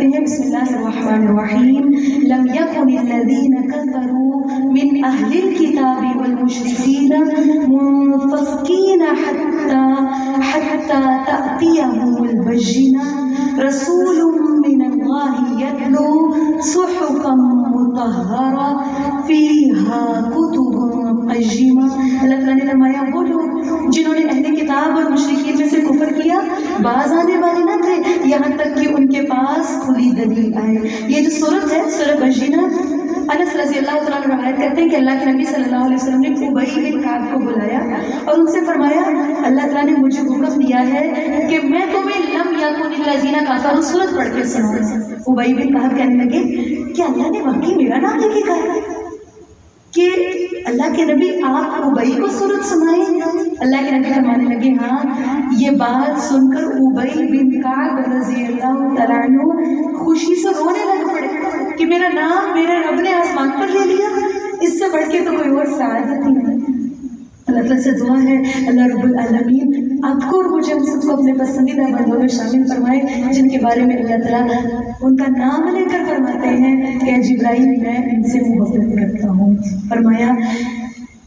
فرماتے ہیں بسم اللہ الرحمن الرحیم لم یکن الذین کفروا من اہل الکتاب والمشرکین منفکین حتی تأتیہم البینہ رسول من اللہ یتلو صحفا مطہرہ فیہا کتب قیمہ۔ اللہ تعالیٰ نے فرمایا وہ لوگ جنہوں نے اہل کتاب اور مشرکین میں سے کفر کیا باز آنے والے نہ تھے یہاں تک کہ ان کے پاس کھلی دلیل آئے۔ یہ جو سورت ہے سورہ بینہ، انس رضی اللہ تعالیٰ عنہ روایت کرتے ہیں کہ اللہ کے نبی صلی اللہ علیہ وسلم نے ابی بن کعب کو بلایا اور ان سے فرمایا اللہ تعالیٰ نے مجھے حکم دیا ہے کہ میں تمہیں لم یکن الذین کفروا سورت پڑھ کے سناؤں۔ ابی بن کعب کہنے لگے کہ اللہ نے واقعی میرا نام لے کے کہا کہ اللہ کے نبی آپ ابی کو سورت سنائیں؟ اللہ کے نبی فرمانے لگے ہاں۔ یہ بات سن کر ابی بن کعب رضی اللہ تعالیٰ عنہ خوشی سے رونے لگ پڑے کہ میرا نام میرے رب نے آسمان پر لے لیا، اس سے بڑھ کے تو کوئی اور سعادت ہی نہیں۔ اللہ تعالیٰ سے دعا ہے اللہ رب العالمین آپ کو اور مجھے ہم سب کو اپنے پسندیدہ بندوں میں شامل فرمائے جن کے بارے میں اللہ تعالیٰ ان کا نام لے کر فرماتے ہیں کہ جبرائیل میں ان سے محبت کرتا ہوں۔ فرمایا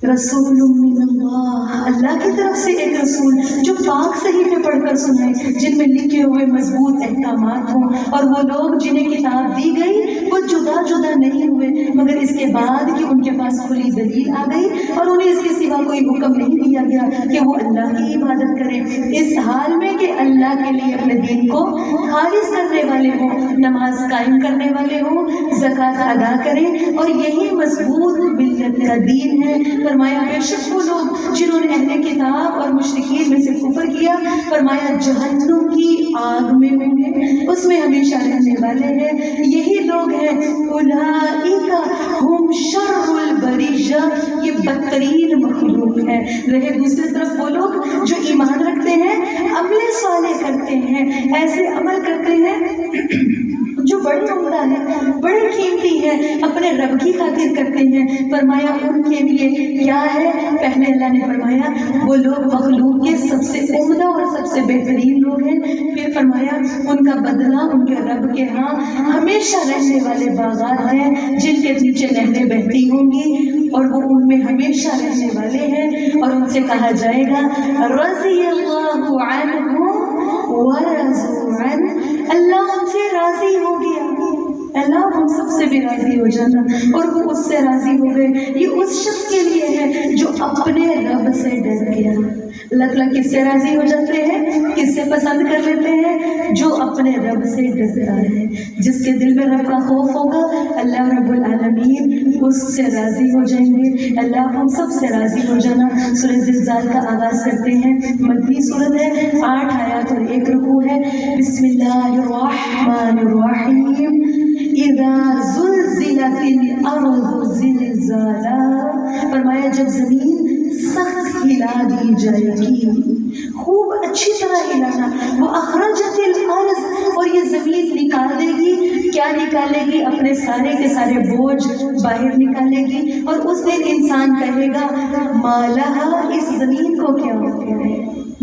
رسول من اللہ، اللہ کی طرف سے ایک رسول جو پاک صحیفے پڑھ کر سنائے جن میں لکھے ہوئے مضبوط احکامات ہوں، اور وہ لوگ جنہیں کتاب دی گئی وہ جدا جدا نہیں ہوئے مگر اس کے بعد کہ ان کے پاس کھلی دلیل آ گئی اور انہیں اس کے سوا کوئی حکم نہیں دیا گیا کہ وہ اللہ کی عبادت کریں، اس حال میں کہ اللہ کے لیے اپنے دین کو خالص کرنے والے ہوں، نماز قائم کرنے والے ہوں، زکوٰۃ ادا کریں، اور یہی مضبوط ملت کا دین ہے۔ فرمایا بے شک وہ لوگ جنہوں نے اہل کتاب اور مشرکین میں سے کفر کیا فرمایا جہنم کی آگ میں ہوں گے، اس میں ہمیشہ رہنے والے ہیں، یہی لوگ ہیں اولئک ہم شر البریہ، یہ بدترین مخلوق ہے۔ رہے دوسری طرف وہ لوگ جو ایمان رکھتے ہیں عمل صالح کرتے ہیں، ایسے عمل کرتے ہیں جو بڑے عمدہ ہیں، بڑے قیمتی ہیں، اپنے رب کی خاطر کرتے ہیں۔ فرمایا ان کے لیے کیا ہے؟ پہلے اللہ نے فرمایا وہ لوگ مخلوق کے سب سے عمدہ اور سب سے بہترین لوگ ہیں، پھر فرمایا ان کا بدلہ ان کے رب کے ہاں ہمیشہ رہنے والے باغات ہیں جن کے نیچے نہریں بہتی ہوں گی اور وہ ان میں ہمیشہ رہنے والے ہیں، اور ان سے کہا جائے گا رضی اللہ عنہم ورضوا عنہ، اللہ ان سے راضی ہو گیا، اللہ ہم سب سے بھی راضی ہو جانا اور وہ اس سے راضی ہو گئے۔ یہ اس شخص کے لیے ہے جو اپنے رب سے ڈر گیا۔ اللہ تعالیٰ کس سے راضی ہو جاتے ہیں، کس سے پسند کر لیتے ہیں؟ جو اپنے رب سے ڈرتا ہے، جس کے دل میں رب کا خوف ہوگا اللہ رب العالمین اس سے راضی ہو جائیں گے۔ اللہ ہم سب سے راضی ہو جانا۔ سورہ زلزال کا آغاز کرتے ہیں، مدنی سورت ہے، 8 آیات اور 1 رکوع ہے۔ بسم اللہ الرحمن الرحیم اذا زلزلت الارض زلزالها، فرمایا جب زمین سخت ہلا دی جائے گی، خوب اچھی طرح ہلانا، وہ اخرجت الارض، اور یہ زمین نکال دے گی، کیا نکالے گی؟ اپنے سارے کے سارے بوجھ باہر نکالے گی، اور اس دن انسان کہے گا مالہا، اس زمین کو کیا ہو گیا ہے؟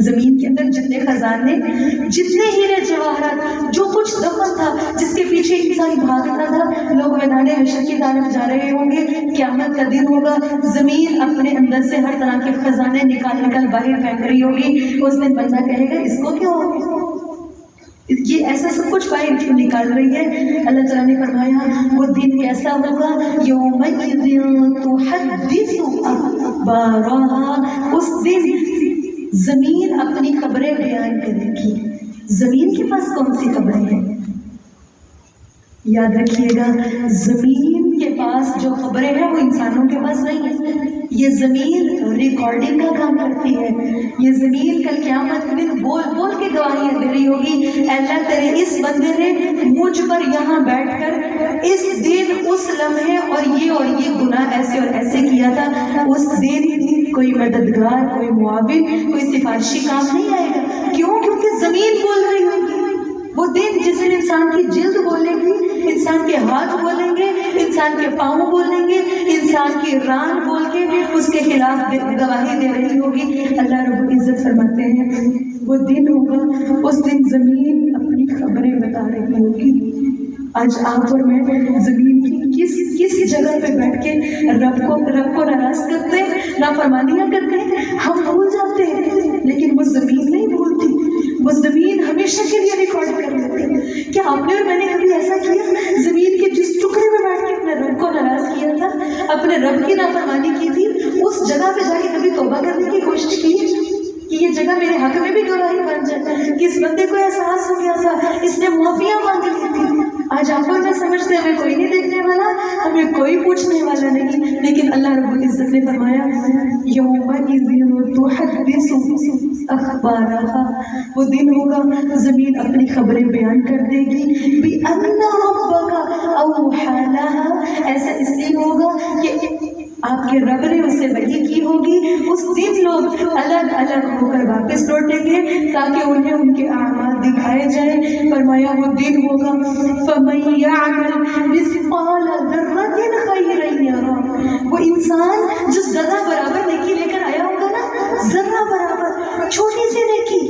زمین کے اندر جتنے خزانے، جتنے ہیرے جواہرات، جو کچھ دفن تھا جس کے پیچھے انسان بھاگتا تھا، لوگ میدان حشر کی طرف جا رہے ہوں گے، قیامت کا دن ہوگا، زمین اپنے اندر سے ہر طرح کے خزانے نکال باہر پھینک رہی ہوگی، اس دن بندہ کہے گا اس کو کیا ہو گیا، یہ ایسا سب کچھ باہر کیوں نکال رہی ہے؟ اللہ تعالیٰ نے فرمایا وہ دن کیسا ہوگا، یومئذ تحدث اخبارها، اس دن زمین اپنی خبریں بیان کرے گی۔ زمین کے پاس کون سی خبریں ہیں؟ یاد رکھیے گا زمین کے پاس جو خبریں ہیں وہ انسانوں کے پاس نہیں ہیں۔ یہ زمین ریکارڈنگ کا کام کرتی ہے، یہ زمین کل قیامت میں بول بول کے گواہیاں دے رہی ہوگی، اے اللہ تیرے اس بندے نے مجھ پر یہاں بیٹھ کر اس دن اس لمحے اور یہ گناہ ایسے اور ایسے کیا تھا، اس دن کوئی مددگار، کوئی معاون، کوئی سفارشی کام نہیں آئے گا۔ کیوں؟ کیونکہ زمین بول رہی ہوگی۔ وہ دن جس دن انسان کی جلد بولے گی، انسان کے ہاتھ بولیں گے، انسان کے پاؤں بولیں گے، انسان کی ران بول کے اس کے خلاف گواہی دے رہی ہوگی۔ اللہ رب العزت فرماتے ہیں وہ دن ہوگا، اس دن زمین اپنی خبریں بتا رہی ہوگی۔ آج آپ اور میں زمین کی کس جگہ پہ بیٹھ کے رب کو ناراض کرتے ہیں، نافرمانیاں کرتے ہیں، ہم بھول جاتے ہیں، لیکن وہ زمین نہیں بھولتی، وہ زمین ہمیشہ کے لیے ریکارڈ کر لیتی ہے۔ کیا آپ نے اور میں نے کبھی ایسا کیا؟ زمین کے جس ٹکڑے میں بیٹھ کے اپنے رب کو ناراض کیا تھا، اپنے رب کی نافرمانی کی تھی، اس جگہ پہ جا کے کبھی توبہ کرنے کی کوشش کی کہ یہ جگہ میرے حق میں بھی گواہی بن جائے کہ اس بندے کو احساس ہو گیا تھا، اس نے معافیاں مانگ لی تھی۔ آج آپ اور میں سمجھتے ہیں ہمیں کوئی نہیں دیکھنے والا، ہمیں کوئی پوچھنے والا نہیں، لیکن اللہ رب العزت نے فرمایا یومئذ تحدث اخبارہا، وہ دن ہوگا زمین اپنی خبریں بیان کر دے گی، بِأَنَّ رَبَّكَ أَوْحَىٰ لَهَا، ایسا اس لیے ہوگا کہ آپ کے رب نے اسے وحی کی ہوگی۔ اس دن لوگ الگ الگ ہو کر واپس لوٹیں گے تاکہ انہیں ان کے اعمال دکھائے جائیں۔ فرمایا وہ دن ہوگا فَمَن يَعْمَلْ مِثْقَالَ ذَرَّةٍ خَيْرًا يَرَهُ، وہ انسان جو ذرہ برابر نیکی لے کر آیا ہوگا نا، ذرہ برابر چھوٹی سی نیکی،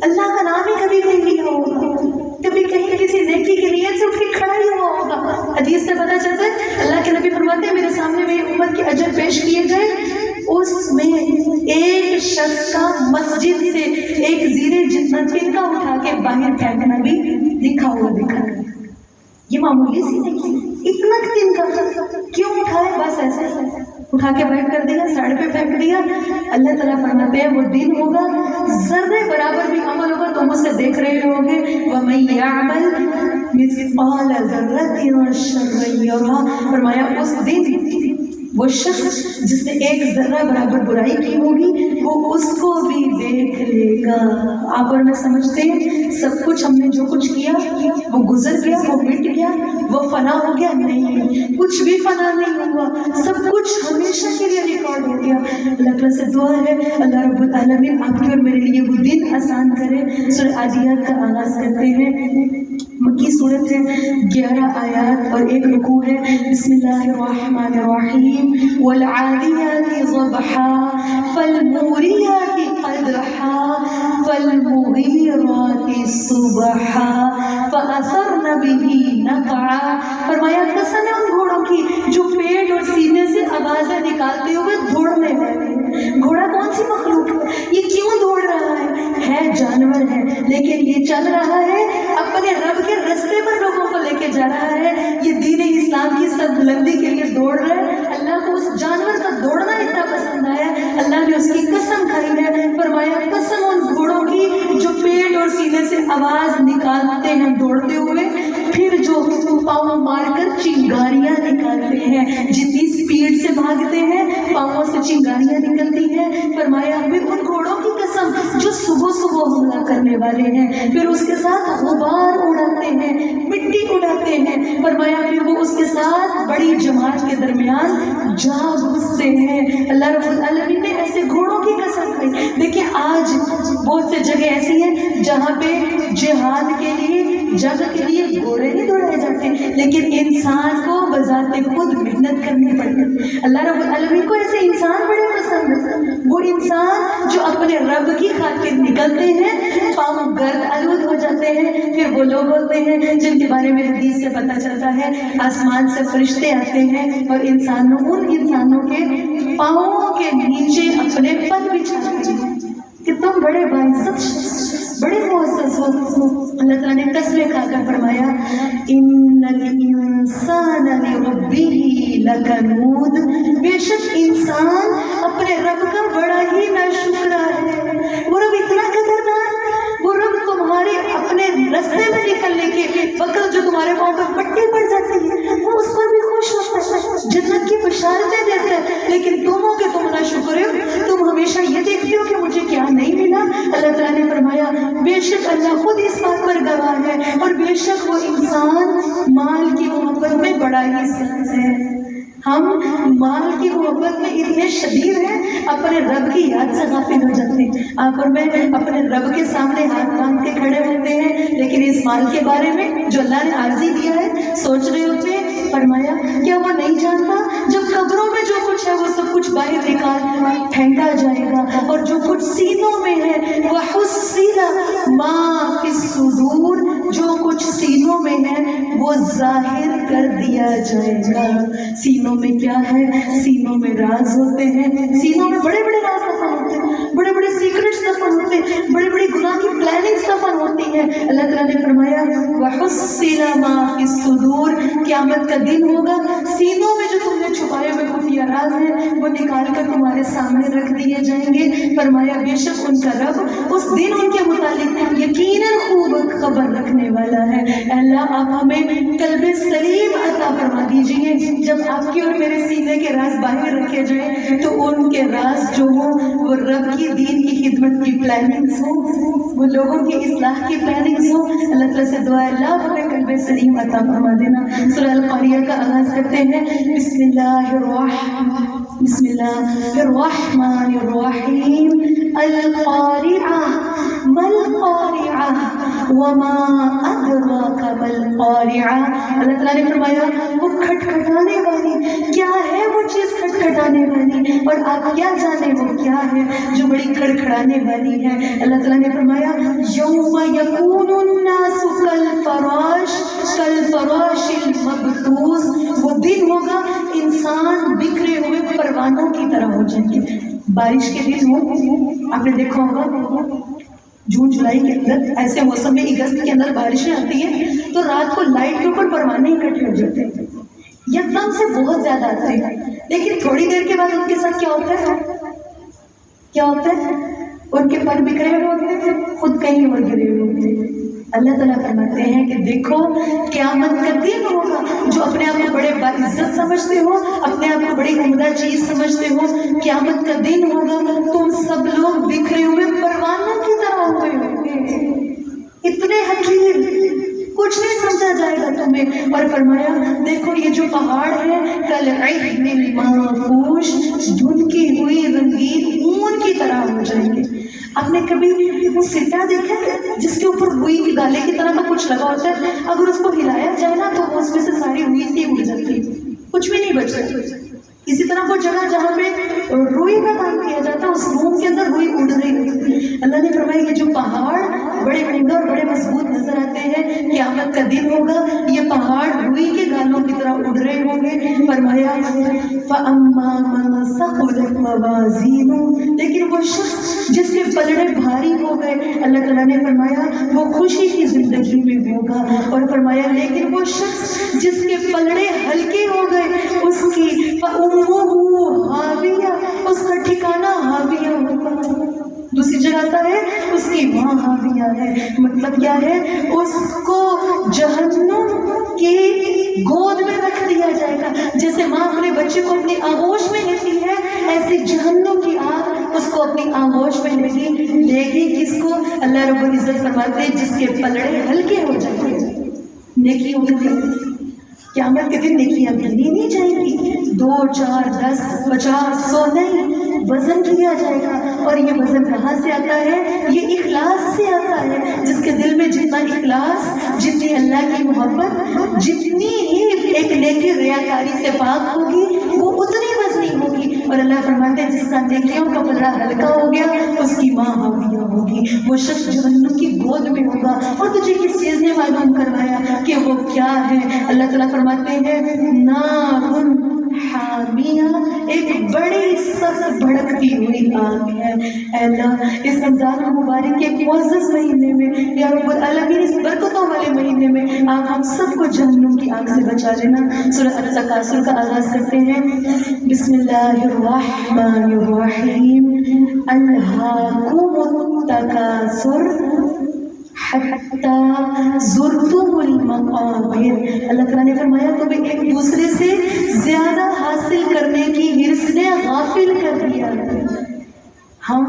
اللہ کا نام ہی کبھی نہیں لیا ہوگا، کبھی کہیں کسی نیکی کی نیت سے اٹھ کے کھڑا ہی ہوا ہوگا۔ حدیث سے پتہ چلتا ہے اللہ کے نبی فرماتے ہیں میرے سامنے میں امت کے اجر پیش کیے گئے، اس میں ایک شخص کا مسجد سے ایک زیرے جتنا تنکا اٹھا کے باہر پھینکنا بھی لکھا ہوا دکھا ہے۔ یہ معمولی سی نہیں، اتنا تنکا کیوں اٹھائے؟ بس ایسے اٹھا کے بیٹھ کر دیا، سائڈ پہ پھینک دیا۔ اللہ تعالیٰ فرماتے ہیں وہ دن ہوگا ذرے برابر بھی عمل ہوگا، تم اسے دیکھ رہے ہوگے، وَمَن يَعْمَلْ مِثْقَالَ ذَرَّةٍ شَرًّا يَرَهُ، فرمایا اس دن وہ شخص جس نے ایک ذرہ برابر برائی کی ہوگی وہ اس کو بھی دیکھ لے گا۔ آپ اور میں سمجھتے ہیں سب کچھ ہم نے جو کچھ کیا وہ گزر گیا، وہ مٹ گیا، وہ فنا ہو گیا؟ نہیں، کچھ بھی فنا نہیں ہوا، سب کچھ ہمیشہ کے لیے ریکارڈ ہو گیا۔ اللہ تعالیٰ سے دعا ہے اللہ رب العالمین آپ کے اور میرے لیے وہ دن آسان کرے۔ سورہ عادیات کا آغاز کرتے ہیں، مکی صورت ہے، 11 آیات اور 1 رکوع ہے۔ بسم اللہ الرحمن الرحیم، والعادیات ضبحا فالموریات قدحا فالمغیرات صبحا فأثرن به نقعا، فرمایا قسم ہے ان گھوڑوں کی جو پیٹ اور سینے سے آوازیں نکالتے ہوئے دوڑنے والے۔ گھوڑا کون سی مخلوق ہے؟ یہ کیوں دوڑ رہا ہے جانور ہے، لیکن یہ چل رہا ہے اپنے رب کے رستے پر لوگوں کو لے کے جا رہا ہے، یہ دین اسلام کی سب بلندی کے لیے دوڑ رہا ہے۔ اللہ کو اس جانور کا دوڑنا اتنا پسند آیا، اللہ نے اس کی قسم کھائی ہے، فرمایا قسم ان گھوڑوں کی جو پیٹ اور سینے سے آواز نکالتے ہیں دوڑتے ہوئے، پھر جو پاؤں مار کر چنگاریاں نکالتے ہیں، جتنی سپیڈ سے بھاگتے ہیں پاؤں سے چنگاریاں نکلتی ہیں۔ فرمایا پھر ان گھوڑوں کی قسم جو صبح صبح حملہ کرنے والے ہیں، پھر اس کے ساتھ غبار اڑاتے ہیں، مٹی اڑاتے ہیں، فرمایا پھر وہ اس کے ساتھ بڑی جماعت کے درمیان جا گھستے ہیں۔ اللہ رب العالمین نے ایسے گھوڑوں کی قسم کھائی۔ دیکھیں آج بہت سے جگہ ایسی ہیں جہاں پہ جہاد کے لیے، جنگ کے لیے گھوڑے نہیں دوڑائے جاتے، لیکن انسان کو بذات خود محنت کرنی پڑتی۔ اللہ رب العالمین کو ایسے انسان بڑے پسند ہیں، وہ انسان جو اپنے رب کی خاطر نکلتے ہیں، پاؤں گرد آلود ہو جاتے ہیں۔ پھر وہ لوگ ہوتے ہیں جن کے بارے میں حدیث سے پتہ چلتا ہے آسمان سے فرشتے آتے ہیں اور ان انسانوں کے پاؤں کے نیچے اپنے پر بچھاتے ہیں کہ تم بڑے باعزت، بڑے معزز ہو۔ اللہ تعالیٰ نے قسمیں کھا کر فرمایا ان الانسان لربہ لکنود، بے شک انسان اپنے رب کا بڑا ہی ناشکرا ہے۔ وہ رب اتنا قدردان، وہ رب تمہارے اپنے رستے میں نکلنے کے وقت جو تمہارے پاؤں پہ پٹی پڑ جاتی ہے وہ اس پر بھی خوش ہوتا ہے، جنت کی بشارتیں دیتا ہے، لیکن تم ہو کہ تم ناشکر ہو، تم ہمیشہ یہ دیکھتے ہو کہ مجھے کیا نہیں ملا۔ اللہ تعالیٰ نے فرمایا بے شک اللہ خود اس بات پر گواہ ہے، اور بے شک وہ انسان مال کی محبت میں بڑا ہی سخت ہے۔ ہم مال کی محبت میں اتنے شدید ہیں، اپنے رب کی یاد سے غافل ہو جاتے ہیں۔ آپ اور میں اپنے رب کے سامنے ہاتھ باندھ کے کھڑے ہوتے ہیں، لیکن اس مال کے بارے میں جو اللہ نے عارضی دیا ہے سوچ رہے ہوتے ہیں۔ فرمایا کیا وہ نہیں جانتا جب قبر گھروں میں جو کچھ ہے وہ سب کچھ باہر نکال پھینکا جائے گا، اور جو کچھ سینوں میں ہے وَحُصِّلَ مَا فِي الصُّدُورِ، جو کچھ سینوں میں ہے وہ ظاہر کر دیا جائے گا۔ سینوں میں کیا ہے؟ سینوں میں راز ہوتے ہیں، سینوں میں بڑے بڑے راز دفن ہوتے ہیں، بڑے بڑے سیکرٹس دفن ہوتے ہیں، بڑے بڑے گناہ کی پلاننگز دفن ہوتی ہیں۔ اللہ تعالیٰ نے فرمایا وَحُصِّلَ مَا فِي الصُّدُورِ، قیامت کا دن ہوگا، سینوں میں جو تم نے چھپائے ہوئے خفیہ راز ہیں وہ نکال کر تمہارے سامنے رکھ دیے جائیں گے۔ فرمایا بے شک ان کا رب اس دن ان کے متعلق یقیناً خوب خبر رکھنے والا ہے۔ اللہ آپ ہمیں قلب سلیم عطا فرما دیجیے، جب آپ کے اور میرے سینے کے راز باہر رکھے جائیں تو ان کے راز جو ہوں وہ رب کی دین کی خدمت کی پلاننگز ہوں، وہ لوگوں کی اصلاح کی پلاننگز ہوں۔ اللہ تعالیٰ سے دعا ہے اللہ ہمیں قلب سلیم عطا فرما دینا۔ سورہ القاریہ کا آغاز کرتے ہیں، بسم اللہ الرحمن الرحیم، القاریعہ ما القاریعہ وما ادراک ما القاریعہ۔ اللہ تعالیٰ نے فرمایا وہ کھٹکھٹانے والی، کیا ہے وہ چیز کھٹکھٹانے والی، اور آپ کیا جانے وہ کیا ہے جو بڑی کھڑکھڑانے والی ہے۔ اللہ تعالیٰ نے فرمایا یوم یکون الناس کالفراش المبثوث، وہ دن ہوگا انسان بکھرے ہوئے پروانوں کی طرح ہو جائیں گے۔ بارش کے دن ہو، آپ نے دیکھا ہوگا جون جولائی کے اندر ایسے موسم میں اگست کے اندر بارشیں آتی ہیں تو رات کو لائٹ کے اوپر پروانے اکٹھے ہو جاتے ہیں، یکدم سے بہت زیادہ آتے ہیں، لیکن تھوڑی دیر کے بعد ان کے ساتھ کیا ہوتا ہے؟ کیا ہوتا ہے؟ ان کے پر بکھرے ہوئے ہوتے ہیں، خود کہیں اور گرے ہوئے ہوتے ہیں۔ اللہ تعالیٰ فرماتے ہیں کہ دیکھو قیامت کا دن ہوگا، جو اپنے آپ کو بڑے باعزت سمجھتے ہو، اپنے آپ کو بڑی عمدہ چیز سمجھتے ہو، قیامت کا دن ہوگا تم سب لوگ بکھرے ہوئے پروانوں کی طرح ہوئے ہوگے، اتنے حقیر، کچھ نہیں سمجھا جائے گا تمہیں۔ اور فرمایا دیکھو یہ جو پہاڑ ہے کالعہن المنفوش، دھندکی ہوئی رنگین اون کی طرح ہو جائیں گے۔ آپ نے کبھی وہ سٹا دیکھا ہے جس کے اوپر روئی کی دالے کی طرح کا کچھ لگا ہوتا ہے، اگر اس کو ہلایا جائے نا تو اس میں سے ساری روئی سی اڑ جاتی ہے، کچھ بھی نہیں بچتا۔ اسی طرح وہ جگہ جہاں پہ روئی کا کام کیا جاتا ہے اس روم کے اندر روئی اڑ رہی ہوتی ہے۔ اللہ نے فرمایا یہ جو پہاڑ بڑے عمدہ اور بڑے مضبوط نظر آتے ہیں، قیامت کا دن ہوگا یہ پہاڑ روئی کے گالوں کی طرح اڑ رہے ہوں گے۔ فرمایا فَأَمَّا مَنْ ثَقُلَتْ مَوَازِينُهُ، لیکن وہ شخص جس کے پلڑے بھاری ہو گئے، اللہ تعالیٰ نے فرمایا وہ خوشی کی زندگی میں ہوگا۔ اور فرمایا لیکن وہ شخص جس کے پلڑے ہلکے ہو گئے اس کی فَأُمُّهُ هَاوِيَةٌ، اس کا ٹھکانہ ہاویہ ہوگا۔ دوسری جگہ آتا ہے اس کی ماں ہاویہ ہے، مطلب کیا ہے اس کو جہنم کی گود میں رکھ دیا جائے گا۔ جیسے ماں اپنے بچے کو اپنی آغوش میں لیتی ہے، ایسی جہنم کی آگ اس کو اپنی آغوش میں لے گی کس کو؟ اللہ رب العزت فرماتے ہیں جس کے پلڑے ہلکے ہو جائیں گے۔ نیکیوں کے قیامت کے دن نیکیاں گنی نہیں جائیں گی، 2 4 10 50 100 نہیں، وزن کیا جائے گا۔ اور یہ وزن کہاں سے آتا ہے؟ یہ اخلاص سے آتا ہے۔ جس کے دل میں جتنا اخلاص، جتنی اللہ کی محبت، جتنی ہی ایک نیکی ریاکاری سے پاک ہوگی وہ اتنی وزنی ہوگی۔ اور اللہ فرماتے ہیں جس کا نیکیوں کا پلڑا ہلکا ہو گیا اس کی ماں ہاویہ ہوگی، وہ شخص جہنم کی گود میں ہوگا۔ اور تجھے کس چیز نے معلوم کروایا کہ وہ کیا ہے؟ اللہ تعالیٰ فرماتے ہیں نار حامیہ، ایک بڑی سخت بھڑکتی ہوئی آگ ہے۔ اے اللہ اس رمضان المبارک کے معزز مہینے میں یا رب العالمین اس برکتوں والے مہینے میں آپ ہم سب کو جہنم کی آگ سے بچا لینا۔ سورہ التکاثر کا آغاز کرتے ہیں، بسم اللہ الرحمن الرحیم، الہاکم التکاثر حتی زرتم المقابر۔ اللہ تعالیٰ نے فرمایا تمہیں ایک دوسرے سے زیادہ حاصل کرنے کی حرص نے غافل کر دیا۔ ہم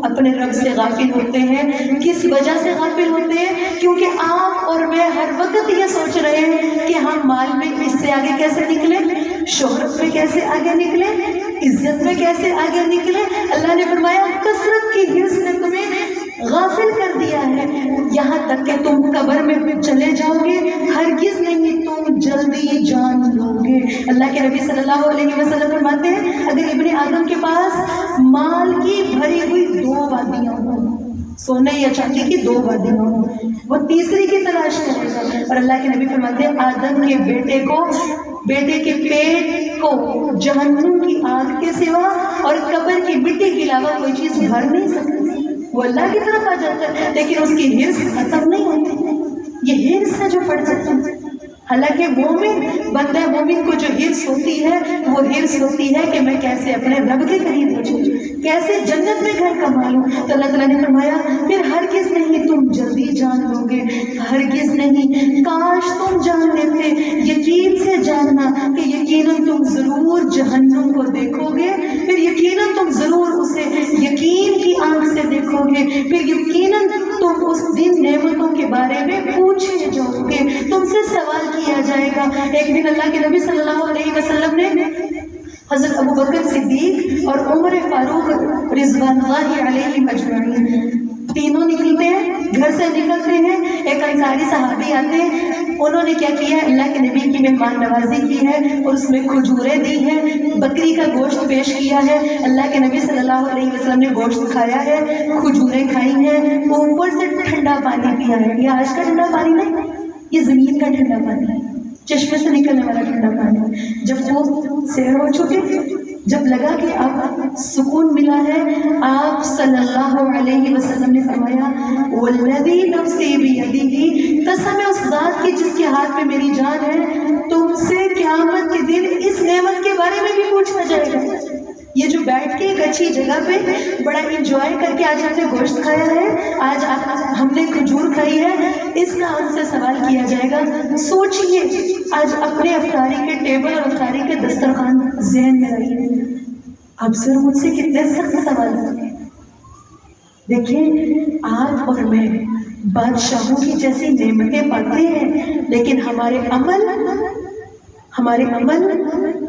اپنے رب سے غافل ہوتے ہیں، کس وجہ سے غافل ہوتے ہیں؟ کیونکہ آپ اور میں ہر وقت یہ سوچ رہے ہیں کہ ہم مال میں اس سے آگے کیسے نکلیں، شہرت میں کیسے آگے نکلیں، عزت میں کیسے آگے نکلیں۔ اللہ نے فرمایا کثرت کی حرص نے تمہیں غافل کر دیا ہے، یہاں تک کہ تم قبر میں چلے جاؤ گے ہرگز نہیں تم جلدی جان لو گے۔ گے۔ اللہ کے نبی صلی اللہ علیہ وسلم فرماتے ہیں اگر ابن آدم کے پاس مال کی بھری ہوئی 2 وادیاں ہوں، سونے یا چاندی کی 2 وادیاں ہوں، وہ تیسری کی تلاش کرے گا۔ اور اللہ کے نبی فرماتے ہیں آدم کے بیٹے کے پیٹ کو جہنم کی آگ کے سوا اور قبر کی مٹی کے علاوہ کوئی چیز بھر نہیں سکتی، وہ اللہ کی طرف آ جاتا ہے، لیکن اس کی ہرس ختم نہیں ہوتی۔ یہ ہرس ہے جو پڑ سکتا ہے۔ حالانکہ مومن بندہ مومن کو جو ہرس ہوتی ہے وہ ہرس ہوتی ہے کہ میں کیسے اپنے رب کے قریب پہنچوں، کیسے جنت میں گھر کما لوں۔ تو اللہ تعالیٰ نے فرمایا پھر ہرگز نہیں تم جلدی جان لو گے، ہرگز نہیں، کاش تم جان لیتے، یقین سے جاننا کہ یقیناً تم ضرور جہنم کو دیکھو گے، پھر یقیناً تم ضرور اسے یقین کی آنکھ سے دیکھو گے، پھر یقیناً تم اس دن نعمتوں کے بارے میں پوچھے جاؤ گے، تم سے سوال کیا جائے گا۔ ایک دن اللہ کے نبی صلی اللہ علیہ وسلم نے حضرت ابو بکر صدیق اور عمر فاروق رضوان اللہ علیہ مجمعین تینوں نکلتے ہیں، گھر سے نکلتے ہیں، ایک انصاری صحابی آتے ہیں، انہوں نے کیا کیا ہے، اللہ کے نبی کی مہمان نوازی کی ہے اور اس میں کھجوریں دی ہیں، بکری کا گوشت پیش کیا ہے۔ اللہ کے نبی صلی اللہ علیہ وسلم نے گوشت کھایا ہے، کھجوریں کھائی ہیں، اوپر سے ٹھنڈا پانی پیا ہے۔ یہ آج کا ٹھنڈا پانی نہیں، یہ زمین کا ٹھنڈا پانی ہے، چشمے سے نکلنے والا ٹھنڈا پانی۔ جب وہ سیر ہو چکے، جب لگا کہ اب سکون ملا ہے، آپ صلی اللہ علیہ وسلم نے فرمایا والذی نفسی بیدہ، قسم ہے اس ذات کی جس کے ہاتھ میں میری جان ہے، تم سے قیامت کے دن اس نعمت کے بارے میں بھی پوچھا جائے گا۔ یہ جو بیٹھ کے ایک اچھی جگہ پہ بڑا انجوائے کر کے آج ہم نے گوشت کھایا ہے، آج ہم نے کھجور کھائی ہے، اس کا ہم سے سوال کیا جائے گا۔ سوچئے آج اپنے افطاری کے ٹیبل اور افطاری کے دسترخوان ذہن میں رہیے، اب سر مجھ سے کتنے سخت سوال ہوتے ہیں۔ دیکھیں آپ اور میں بادشاہوں کی جیسی نعمتیں پاتے ہیں، لیکن ہمارے عمل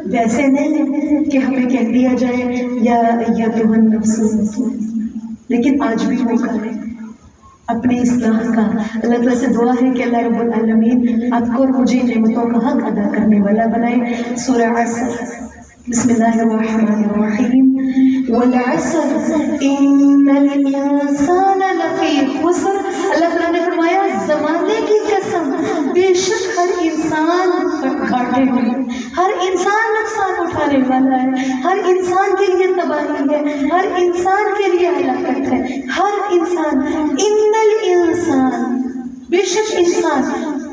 ویسے نہیں کہ ہمیں کہہ دیا جائے یا ایھا النفس، لیکن آج بھی موقع ہے اپنی اصلاح کا۔ اللہ تعالیٰ سے دعا ہے کہ اللہ رب العالمین آپ کو اور مجھے نعمتوں کا حق ادا کرنے والا بنائے۔ سورہ عصر، بسم اللہ الرحمن الرحیم، والعصر ان الانسان لفی خسر۔ اللہ تعالیٰ نے فرمایا زمانے کی قسم، بے شک ہر انسان گھاٹے میں، ہر انسان نقصان اٹھانے والا ہے، ہر انسان کے لیے تباہی ہے، ہر انسان کے لیے ہلاکت ہے، ہر انسان۔ ان الانسان، بے شک انسان،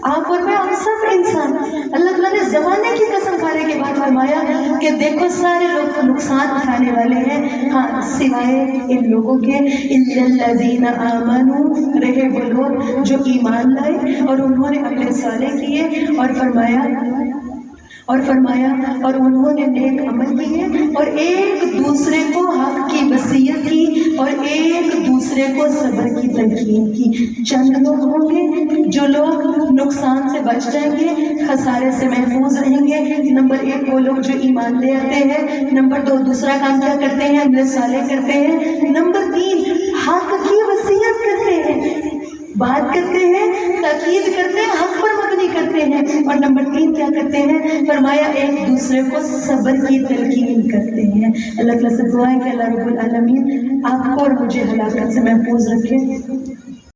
آپ اور میں، ہم سب انسان۔ اللہ تعالیٰ نے زمانے کی قسم کھانے کے بعد فرمایا کہ دیکھو سارے لوگ تو نقصان اٹھانے والے ہیں، ہاں سوائے ان لوگوں کے، الا الذین آمنوا، رہے وہ لوگ جو ایمان لائے اور انہوں نے عمل صالح کیے، اور فرمایا اور انہوں نے نیک عمل کیے، اور ایک دوسرے کو حق کی وصیت کی، اور ایک دوسرے کو صبر کی تلقین کی۔ چند لوگ ہوں گے جو لوگ نقصان سے بچ جائیں گے، خسارے سے محفوظ رہیں گے۔ نمبر 1 وہ لوگ جو ایمان لے آتے ہیں، نمبر 2 دوسرا کام کیا کرتے ہیں، عمل صالح کرتے ہیں، نمبر 3 حق کی وصیت کرتے ہیں، بات کرتے ہیں، تاکید کرتے ہیں، حق پر مبنی کرتے ہیں، اور نمبر 3 کیا کرتے ہیں، فرمایا ایک دوسرے کو صبر کی تلقین کرتے ہیں۔ اللہ تعالیٰ سے دعا ہے کہ اللہ رب العالمین آپ کو اور مجھے ہلاکت سے محفوظ رکھے۔